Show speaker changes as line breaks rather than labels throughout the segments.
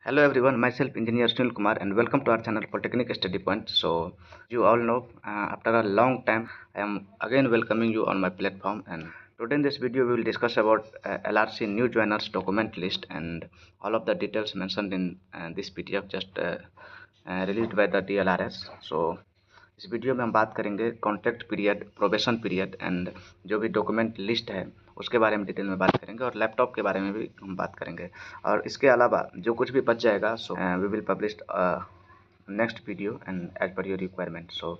Hello everyone, myself Engineer Sunil Kumar and welcome to our channel Polytechnic Study Point. So, you all know, after a long time, I am again welcoming you on my platform. And today in this video, we will discuss about LRC new joiners document list and all of the details mentioned in this PDF just released by the DLRS. So, इस video में हम बात करेंगे contract period, probation period and जो भी document list है उसके बारे में डिटेल में बात करेंगे और लैपटॉप के बारे में भी हम बात करेंगे। और इसके अलावा जो कुछ भी बच जाएगा so we will publish next video and as per your requirement. So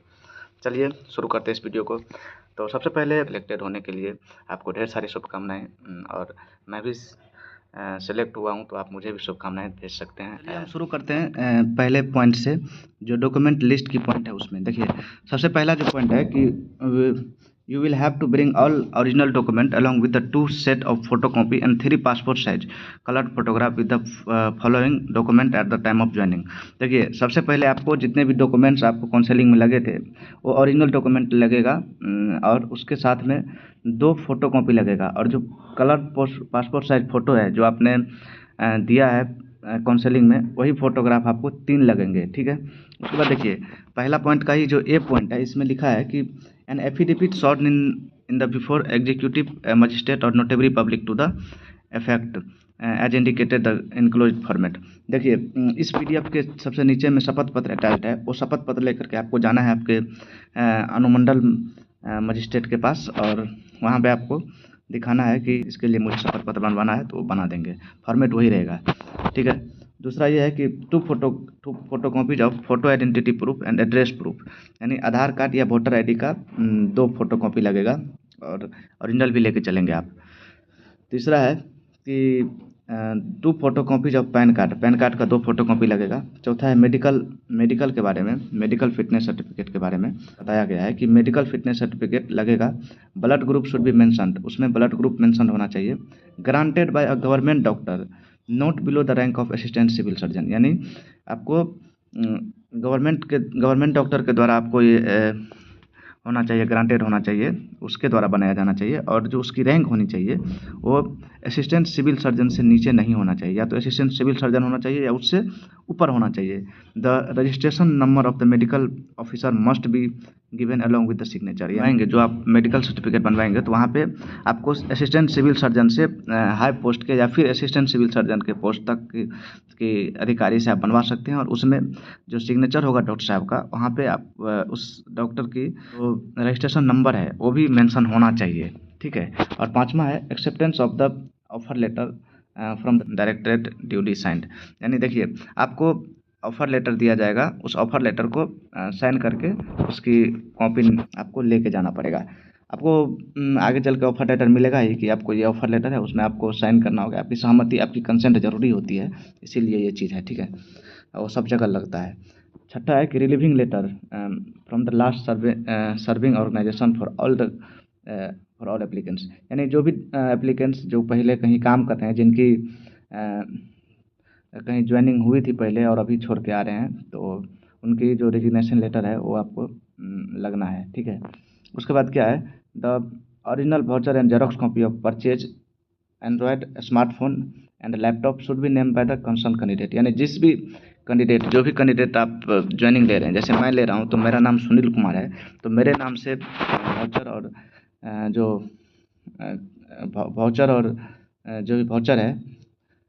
चलिए शुरू करते हैं इस वीडियो को। तो सबसे पहले सिलेक्टेड होने के लिए आपको ढेर सारी शुभकामनाएँ और मैं भी सेलेक्ट हुआ हूँ तो आप मुझे भी शुभकामनाएं भेज सकते हैं। चलिए हम शुरू करते हैं पहले पॉइंट से, जो डॉक्यूमेंट लिस्ट की पॉइंट है उसमें देखिए सबसे पहला जो पॉइंट है कि you will have to bring all original document along with the 2 set of photocopy and 3 passport size coloured photograph with the following document at the time of joining. देखिए सबसे पहले आपको जितने भी डॉक्यूमेंट्स आपको काउंसलिंग में लगे थे वो ओरिजिनल डॉक्यूमेंट लगेगा और उसके साथ में 2 फोटोकॉपी लगेगा और जो कलर पासपोर्ट साइज फ़ोटो है जो आपने दिया है काउंसलिंग में वही फ़ोटोग्राफ आपको 3 लगेंगे। ठीक है, उसके बाद देखिए पहला पॉइंट का ही जो ए पॉइंट है इसमें लिखा है कि an affidavit sworn in the before executive magistrate और notary public to the effect as indicated the enclose format. देखिए इस पीडीएफ के सबसे नीचे में शपथ पत्र अटैच्ड है, वो शपथ पत्र लेकर के आपको जाना है आपके अनुमंडल मजिस्ट्रेट के पास और वहाँ पे आपको दिखाना है कि इसके लिए मुझे शपथ पत्र बनवाना है तो वो बना देंगे, फॉर्मेट वही रहेगा। ठीक है, दूसरा ये है कि 2 photocopies of photo identity proof and address proof, यानी आधार कार्ड या वोटर आईडी का 2 फोटोकॉपी लगेगा और ओरिजिनल भी लेके चलेंगे आप। तीसरा है कि 2 फोटोकॉपीज ऑफ पैन कार्ड का 2 फोटोकॉपी लगेगा। चौथा है मेडिकल के बारे में, मेडिकल फिटनेस सर्टिफिकेट के बारे में बताया गया है कि मेडिकल फिटनेस सर्टिफिकेट लगेगा। Blood group should be mentioned, उसमें ब्लड ग्रुप मेंशन होना चाहिए। Granted by a government doctor not below the rank of assistant civil surgeon, यानी आपको गवर्नमेंट डॉक्टर के द्वारा आपको ये होना चाहिए, ग्रांटेड होना चाहिए, उसके द्वारा बनाया जाना चाहिए और जो उसकी रैंक होनी चाहिए वो असिस्टेंट सिविल सर्जन से नीचे नहीं होना चाहिए, या तो असिस्टेंट सिविल सर्जन होना चाहिए या उससे ऊपर होना चाहिए। The registration number of the medical officer must be given along with the signature, यानी जो आप मेडिकल सर्टिफिकेट बनवाएंगे तो वहाँ पे आपको असिस्टेंट सिविल सर्जन से हाई पोस्ट के या फिर असिस्टेंट सिविल सर्जन के पोस्ट तक के अधिकारी से आप बनवा सकते हैं और उसमें जो सिग्नेचर होगा डॉक्टर साहब का वहाँ पे आप उस डॉक्टर की जो रजिस्ट्रेशन नंबर है वो भी मेंशन होना चाहिए। ठीक है, और पांचवा है acceptance of the offer letter from the directorate duly signed, यानी देखिए आपको ऑफ़र लेटर दिया जाएगा, उस ऑफ़र लेटर को साइन करके उसकी कॉपी आपको लेके जाना पड़ेगा। आपको आगे चल के ऑफ़र लेटर मिलेगा ही कि आपको ये ऑफ़र लेटर है, उसमें आपको साइन करना होगा, आपकी सहमति, आपकी कंसेंट ज़रूरी होती है, इसीलिए ये चीज़ है। ठीक है, वो सब जगह लगता है। छठा है कि relieving letter from the last serving organisation for all applicants, यानी जो भी एप्लीकेंट्स जो पहले कहीं काम कर रहे हैं, जिनकी कहीं ज्वाइनिंग हुई थी पहले और अभी छोड़ के आ रहे हैं, तो उनकी जो रेजिग्नेशन लेटर है वो आपको लगना है। ठीक है, उसके बाद क्या है, the original voucher and xerox copy of purchase Android smartphone and laptop should be name by the concern candidate, यानी जिस भी कैंडिडेट, जो भी कैंडिडेट आप ज्वाइनिंग ले रहे हैं, जैसे मैं ले रहा हूँ तो मेरा नाम सुनील कुमार है, तो मेरे नाम से वाउचर और जो वाउचर और जो भी वाउचर है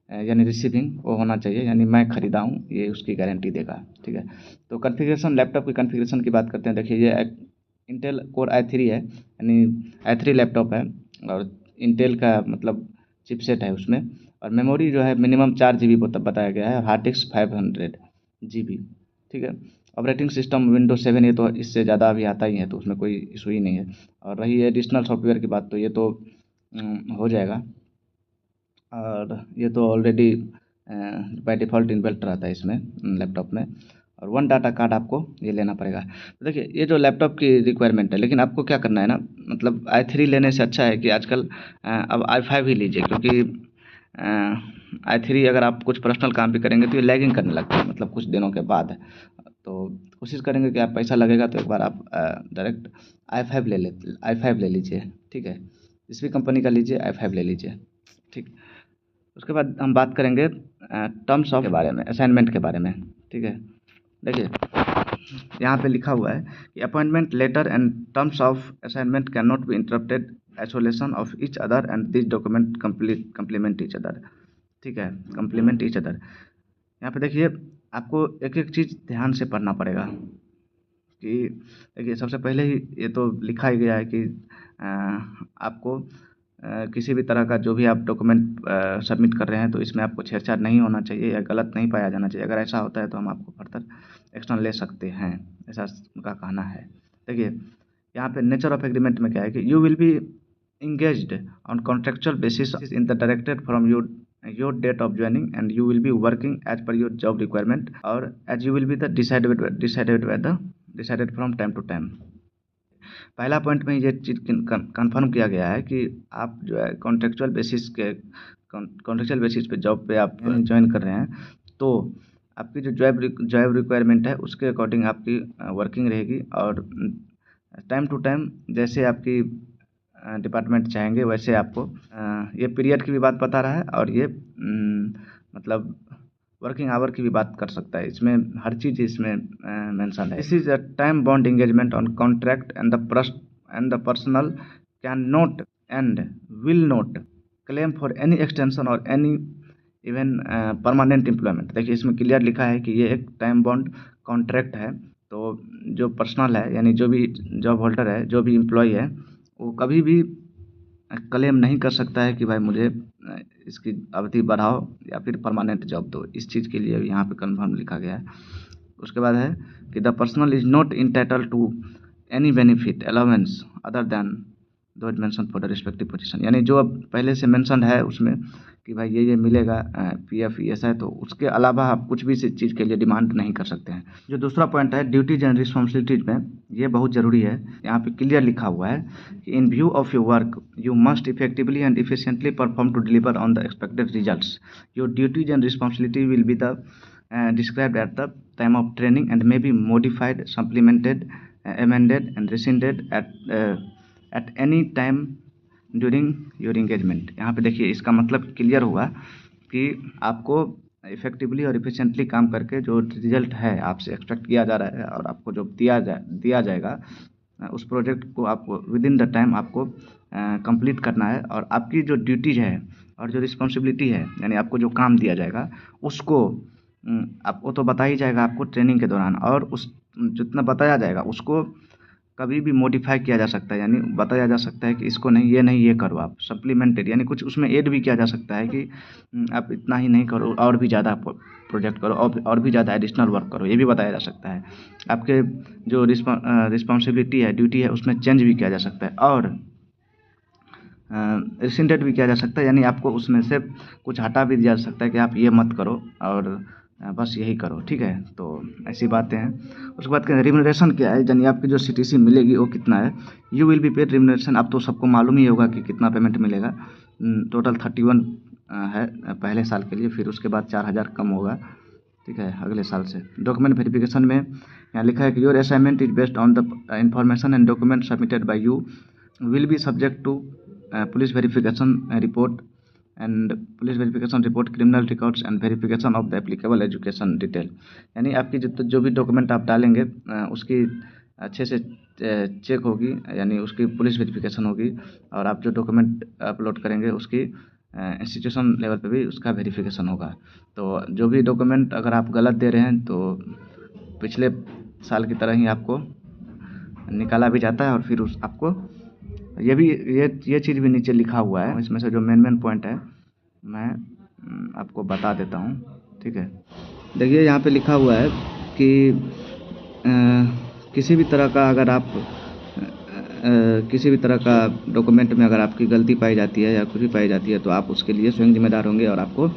यानी रिसीविंग वो होना चाहिए, यानी मैं ख़रीदा हूँ ये उसकी गारंटी देगा। ठीक है, तो कॉन्फ़िगरेशन, लैपटॉप की कॉन्फ़िगरेशन की बात करते हैं। देखिए ये इंटेल कोर i3 है, यानी i3 लैपटॉप है और इंटेल का मतलब चिपसेट है उसमें, और मेमोरी जो है मिनिमम 4 GB बताया गया है, हार्ड डिस्क 500 GB। ठीक है, ऑपरेटिंग सिस्टम विंडो 7, ये तो इससे ज़्यादा अभी आता ही है तो उसमें कोई इशू ही नहीं है। और रही एडिशनल सॉफ्टवेयर की बात तो ये तो हो जाएगा, और ये तो ऑलरेडी बाय डिफ़ॉल्ट इनबिल्ट रहता है इसमें लैपटॉप में। और 1 डाटा कार्ड आपको ये लेना पड़ेगा। तो देखिए ये जो लैपटॉप की रिक्वायरमेंट है, लेकिन आपको क्या करना है ना, मतलब i3 लेने से अच्छा है कि आजकल अब i5 ही लीजिए, क्योंकि i3 अगर आप कुछ पर्सनल काम भी करेंगे तो ये लैगिंग करने लगता है, मतलब कुछ दिनों के बाद। तो कोशिश करेंगे कि आप पैसा लगेगा तो एक बार आप डायरेक्ट i5 ले लीजिए। ठीक है, जिस भी कंपनी का लीजिए i5 ले लीजिए। ठीक, उसके बाद हम बात करेंगे टर्म्स ऑफ के बारे में, असाइनमेंट के बारे में, ठीक है। देखिए यहाँ पे लिखा हुआ है कि appointment letter and terms of assignment can not be interrupted isolation of each other and this document complement each other, ठीक है, कंप्लीमेंट ईच अदर। यहाँ पे देखिए आपको एक एक चीज़ ध्यान से पढ़ना पड़ेगा कि देखिए सबसे पहले ही ये तो लिखा ही गया है कि आपको किसी भी तरह का जो भी आप डॉक्यूमेंट सबमिट कर रहे हैं तो इसमें आपको छेड़छाड़ नहीं होना चाहिए या गलत नहीं पाया जाना चाहिए। अगर ऐसा होता है तो हम आपको फर्दर एक्शन ले सकते हैं, ऐसा उनका कहना है। देखिए यहाँ पे नेचर ऑफ एग्रीमेंट में क्या है कि you will B engaged on contractual basis in the directed from your date of joining and you will be working as per your job requirement or as you will be the decided from time to time। पहला point में ये चीज़ confirm किया गया है कि आप जो है कॉन्ट्रेक्चुअल बेसिस पे जॉब पे आप ज्वाइन कर रहे हैं तो आपकी जो जॉब रिक्वायरमेंट है उसके अकॉर्डिंग आपकी वर्किंग रहेगी और टाइम टू टाइम जैसे आपकी डिपार्टमेंट चाहेंगे वैसे आपको ये पीरियड की भी बात बता रहा है और ये मतलब वर्किंग आवर की भी बात कर सकता है। इसमें हर चीज़ इसमें मेंशन है। This is a time bound engagement on contract and the personal can not and will not claim for any extension और एनी इवन परमानेंट एम्प्लॉयमेंट। देखिए इसमें क्लियर लिखा है कि ये एक टाइम बॉन्ड कॉन्ट्रैक्ट है, तो जो पर्सनल है यानी जो भी जॉब होल्डर है, जो भी एम्प्लॉय है, वो कभी भी क्लेम नहीं कर सकता है कि भाई मुझे इसकी अवधि बढ़ाओ या फिर परमानेंट जॉब दो। इस चीज़ के लिए यहाँ पे कन्फर्म लिखा गया है। उसके बाद है कि the personnel is not entitled to any benefit allowance other than those mention for the respective position, यानी जो अब पहले से मेंशन है उसमें कि भाई ये मिलेगा पीएफ ईएसआई, तो उसके अलावा आप कुछ भी इस चीज़ के लिए डिमांड नहीं कर सकते हैं। जो दूसरा पॉइंट है ड्यूटीज एंड रिस्पॉन्सिबिलिटीज में, ये बहुत ज़रूरी है। यहाँ पे क्लियर लिखा हुआ है कि in view of your work you must effectively and efficiently perform to deliver on the expected results. Your duties and responsibility will be the described at the time of training and may be modified, supplemented, amended and rescinded at any time during your engagement। यहाँ पे देखिए इसका मतलब clear हुआ कि आपको effectively और efficiently काम करके जो रिजल्ट है आपसे एक्सपेक्ट किया जा रहा है और आपको जो दिया जाएगा उस प्रोजेक्ट को आपको विद इन द टाइम आपको कंप्लीट करना है। और आपकी जो ड्यूटीज है और जो रिस्पॉन्सिबिलिटी है यानी आपको जो काम दिया जाएगा उसको आपको तो बता ही जाएगा आपको ट्रेनिंग के दौरान, और उस जितना बताया जाएगा उसको कभी भी मॉडिफाई किया जा सकता है, यानी बताया जा सकता है कि इसको नहीं ये करो, आप सप्लीमेंटेड यानी कुछ उसमें ऐड भी किया जा सकता है कि आप इतना ही नहीं करो और भी ज़्यादा प्रोजेक्ट करो और भी ज़्यादा एडिशनल वर्क करो, ये भी बताया जा सकता है। आपके जो रिस्पॉन्सिबिलिटी है, ड्यूटी है, उसमें चेंज भी किया जा सकता है और रिसेंटेड भी किया जा सकता है, यानी आपको उसमें से कुछ हटा भी दिया जा सकता है कि आप ये मत करो और बस यही करो, ठीक है। तो ऐसी बातें हैं। उसके बाद रिम्यूनरेशन क्या है, यानी आपकी जो सीटीसी मिलेगी वो कितना है। You will be paid remuneration, अब तो सबको मालूम ही होगा कि कितना पेमेंट मिलेगा। टोटल 31 है पहले साल के लिए, फिर उसके बाद 4000 कम होगा, ठीक है, अगले साल से। डॉक्यूमेंट वेरिफिकेशन में यहाँ लिखा है कि your assignment is based on the information and document submitted by you will be subject to police verification report and police verification report, criminal records and verification of the applicable education detail. यानी आपकी जो भी document आप डालेंगे उसकी अच्छे से check होगी, यानी उसकी पुलिस वेरिफिकेशन होगी, और आप जो डॉक्यूमेंट अपलोड करेंगे उसकी इंस्टीट्यूशन लेवल पे भी उसका वेरिफिकेशन होगा। तो जो भी डॉक्यूमेंट अगर आप गलत दे रहे हैं तो पिछले साल की तरह ही आपको निकाला भी जाता है और फिर आपको ये चीज़ भी नीचे लिखा हुआ है। इसमें से जो मेन पॉइंट है मैं आपको बता देता हूँ, ठीक है। देखिए यहाँ पे लिखा हुआ है कि किसी भी तरह का अगर आप किसी भी तरह का डॉक्यूमेंट में अगर आपकी गलती पाई जाती है या कुछ भी पाई जाती है तो आप उसके लिए स्वयं जिम्मेदार होंगे और आपको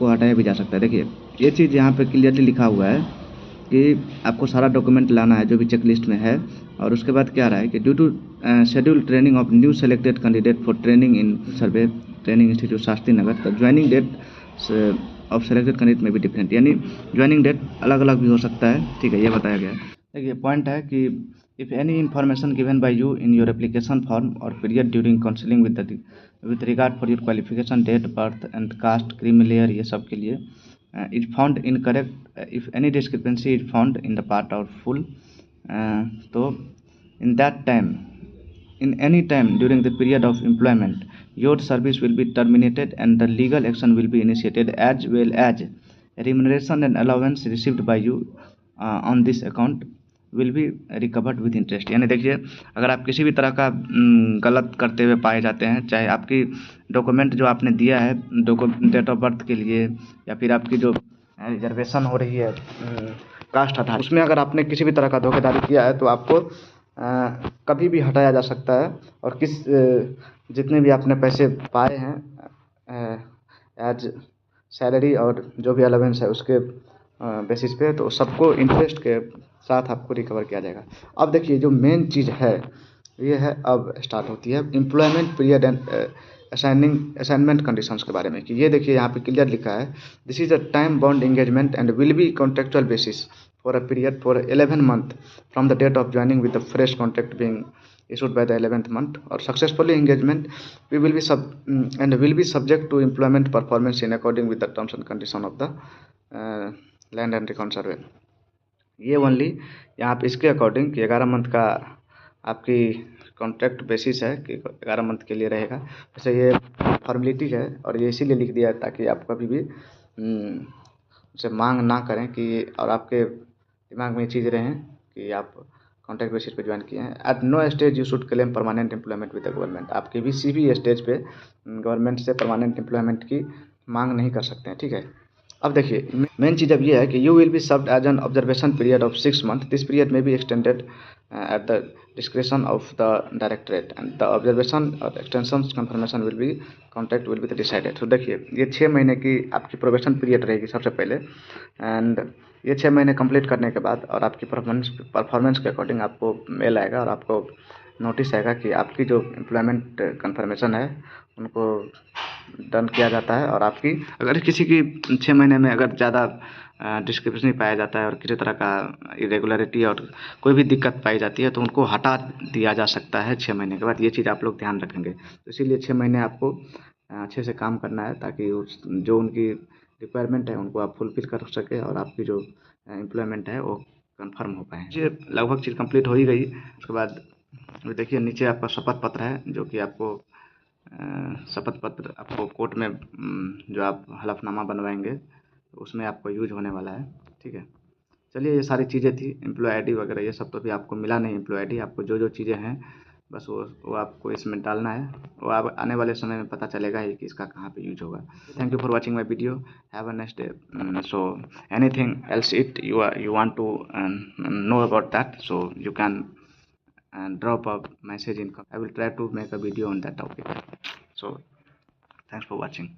हटाया भी जा सकता है। देखिए ये चीज़ यहाँ पे क्लियरली लिखा हुआ है कि आपको सारा डॉक्यूमेंट लाना है जो भी चेक लिस्ट में है। और उसके बाद क्या रहा है कि due to schedule training of new selected candidate for training in survey training institute Shastri Nagar, the joining date of selected candidate में भी डिफरेंट, यानी ज्वाइनिंग डेट अलग अलग भी हो सकता है, ठीक है, ये बताया गया है। देखिए पॉइंट है कि if any information given by you in your application form और period during counselling with regard for your qualification date birth and caste creamy layer ये सब के लिए is found incorrect if any discrepancy is found in the part और full तो in that time in any time during the period of employment your service will be terminated and the legal action will be initiated as well as remuneration and allowance received by you on this account will be recovered with interest। यानी देखिए अगर आप किसी भी तरह का गलत करते हुए पाए जाते हैं, चाहे आपकी डॉक्यूमेंट जो आपने दिया है डेट ऑफ बर्थ के लिए या फिर आपकी जो रिजर्वेशन हो रही है कास्ट आधार, उसमें अगर आपने किसी भी तरह का धोखाधड़ी किया है तो आपको कभी भी हटाया जा सकता है और जितने भी आपने पैसे पाए हैं एज सैलरी और जो भी अलाउंस है उसके बेसिस पे, तो सबको इंटरेस्ट के साथ आपको रिकवर किया जाएगा। अब देखिए जो मेन चीज़ है ये है, अब स्टार्ट होती है employment period and assignment conditions के बारे में। कि ये देखिए यहाँ पे क्लियर लिखा है, this is a time bound engagement and will be contractual basis for a period for 11 month from the date of joining with the fresh contract being issued by the 11th month or successfully engagement we will be and will be subject to employment performance in according with the terms and condition of the land and record survey। ये only यहाँ पे इसके according कि 11 month का आपकी contract basis है कि 11 month के लिए रहेगा। वैसे ये फॉर्मेलिटी है और ये इसीलिए लिख दिया है ताकि आप कभी भी उसे मांग ना करें कि और आपके दिमाग में ये चीज़ रहें कि आप कॉन्ट्रैक्ट बेसिस पे ज्वाइन किए हैं। At no stage you should claim permanent employment with the government. आप किसी भी स्टेज पे गवर्नमेंट से परमानेंट एम्प्लॉयमेंट की मांग नहीं कर सकते हैं, ठीक है। अब देखिए मेन चीज़ अब ये है कि you will be served as an observation period of 6 month. This period may be extended at the description of the directorate and the observation और extension confirmation will be contract will be decided. तो देखिए ये 6 महीने की आपकी probation period रहेगी सबसे पहले, एंड ये 6 महीने कंप्लीट करने के बाद और आपकी परफॉर्मेंस के अकॉर्डिंग आपको मेल आएगा और आपको नोटिस आएगा कि आपकी जो एम्प्लॉयमेंट कन्फर्मेशन है उनको डन किया जाता है। और आपकी अगर किसी की 6 महीने में अगर ज़्यादा डिस्क्रिपेंसी पाया जाता है और किसी तरह का इरेगुलरिटी और कोई भी दिक्कत पाई जाती है तो उनको हटा दिया जा सकता है 6 महीने के बाद। ये चीज़ आप लोग ध्यान रखेंगे। तो इसीलिए 6 महीने आपको अच्छे से काम करना है ताकि जो उनकी रिक्वायरमेंट है उनको आप फुलफिल कर सके और आपकी जो एम्प्लॉयमेंट है वो कंफर्म हो पाए। ये लगभग चीज़ कंप्लीट हो ही गई। उसके बाद देखिए नीचे आपका शपथ पत्र है जो कि आपको शपथ पत्र आपको कोर्ट में जो आप हलफनामा बनवाएंगे उसमें आपको यूज होने वाला है, ठीक है। चलिए ये सारी चीज़ें थी, एम्प्लॉय आईडी वगैरह ये सब तो भी आपको मिला नहीं। एम्प्लॉय आईडी आपको जो चीज़ें हैं बस वो आपको इसमें डालना है, वो आप आने वाले समय में पता चलेगा ही कि इसका कहाँ पे यूज होगा। Thank you for watching my video, have a nice day. So anything else it you want to know about that, so you can drop a message in. I will try to make a video on that topic. So thanks for watching.